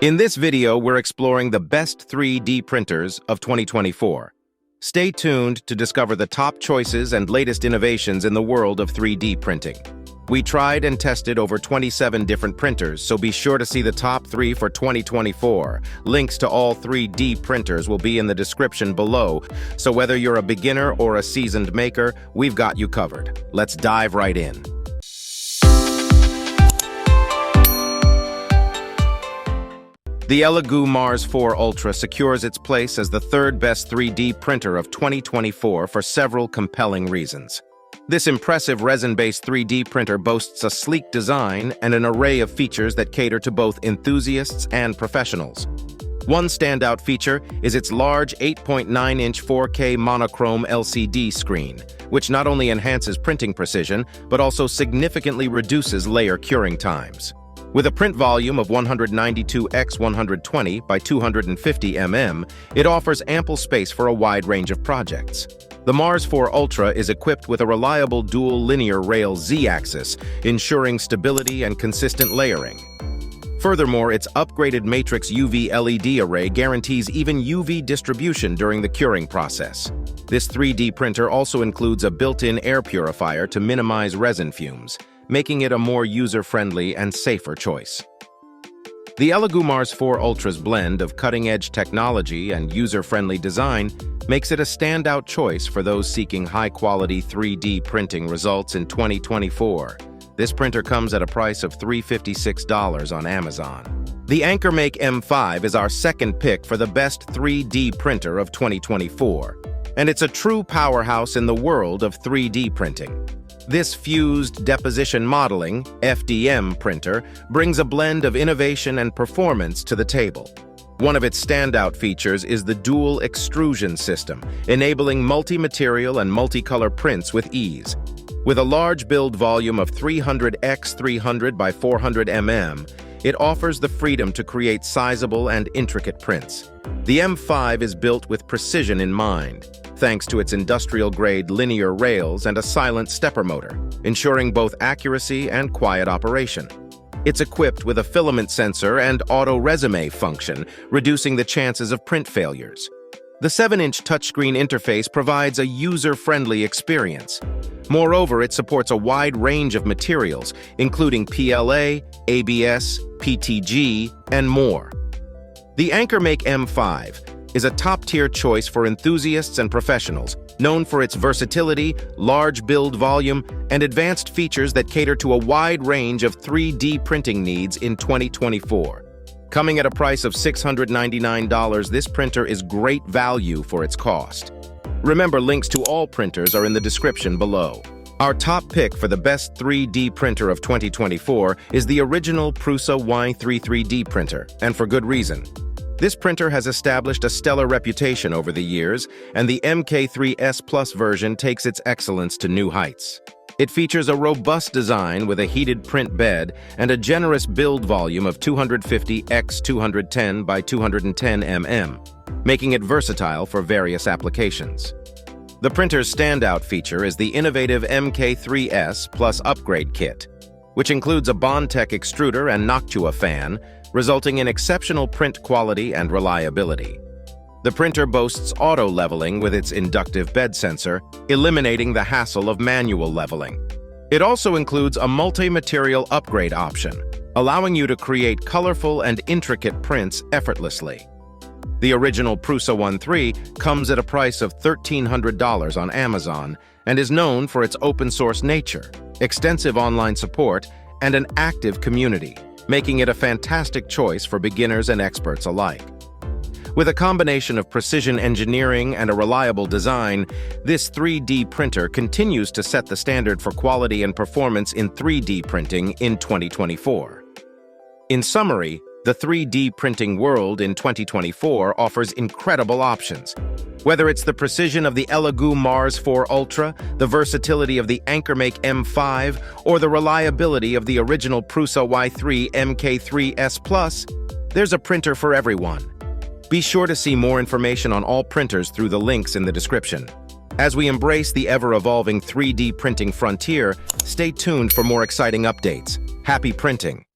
In this video, we're exploring the best 3D printers of 2024. Stay tuned to discover the top choices and latest innovations in the world of 3D printing. We tried and tested over 27 different printers, so be sure to see the top 3 for 2024. Links to all 3D printers will be in the description below, so whether you're a beginner or a seasoned maker, we've got you covered. Let's dive right in. The Elegoo Mars 4 Ultra secures its place as the third best 3D printer of 2024 for several compelling reasons. This impressive resin-based 3D printer boasts a sleek design and an array of features that cater to both enthusiasts and professionals. One standout feature is its large 8.9-inch 4K monochrome LCD screen, which not only enhances printing precision, but also significantly reduces layer curing times. With a print volume of 192 x 120 by 250 mm, it offers ample space for a wide range of projects. The Mars 4 Ultra is equipped with a reliable dual linear rail Z-axis, ensuring stability and consistent layering. Furthermore, its upgraded matrix UV LED array guarantees even UV distribution during the curing process. This 3D printer also includes a built-in air purifier to minimize resin fumes, making it a more user-friendly and safer choice. The Elegoo Mars 4 Ultra's blend of cutting-edge technology and user-friendly design makes it a standout choice for those seeking high-quality 3D printing results in 2024. This printer comes at a price of $356 on Amazon. The AnkerMake M5 is our second pick for the best 3D printer of 2024, and it's a true powerhouse in the world of 3D printing. This fused deposition modeling (FDM) printer brings a blend of innovation and performance to the table. One of its standout features is the dual extrusion system, enabling multi-material and multicolor prints with ease. With a large build volume of 300 x 300 by 400 mm, it offers the freedom to create sizable and intricate prints. The M5 is built with precision in mind, thanks to its industrial-grade linear rails and a silent stepper motor, ensuring both accuracy and quiet operation. It's equipped with a filament sensor and auto-resume function, reducing the chances of print failures. The 7-inch touchscreen interface provides a user-friendly experience. Moreover, it supports a wide range of materials, including PLA, ABS, PTG, and more. The AnkerMake M5 is a top-tier choice for enthusiasts and professionals, known for its versatility, large build volume, and advanced features that cater to a wide range of 3D printing needs in 2024. Coming at a price of $699, this printer is great value for its cost. Remember, links to all printers are in the description below. Our top pick for the best 3D printer of 2024 is the original Prusa Y33D printer, and for good reason. This printer has established a stellar reputation over the years, and the MK3S Plus version takes its excellence to new heights. It features a robust design with a heated print bed and a generous build volume of 250 x 210 by 210 mm, making it versatile for various applications. The printer's standout feature is the innovative MK3S Plus upgrade kit, which includes a Bondtech extruder and Noctua fan, resulting in exceptional print quality and reliability. The printer boasts auto-leveling with its inductive bed sensor, eliminating the hassle of manual leveling. It also includes a multi-material upgrade option, allowing you to create colorful and intricate prints effortlessly. The original Prusa 1.3 comes at a price of $1,300 on Amazon and is known for its open-source nature, extensive online support, and an active community, making it a fantastic choice for beginners and experts alike. With a combination of precision engineering and a reliable design, this 3D printer continues to set the standard for quality and performance in 3D printing in 2024. In summary, the 3D printing world in 2024 offers incredible options. Whether it's the precision of the Elegoo Mars 4 Ultra, the versatility of the AnkerMake M5, or the reliability of the original Prusa Y3 MK3S Plus, there's a printer for everyone. Be sure to see more information on all printers through the links in the description. As we embrace the ever-evolving 3D printing frontier, stay tuned for more exciting updates. Happy printing!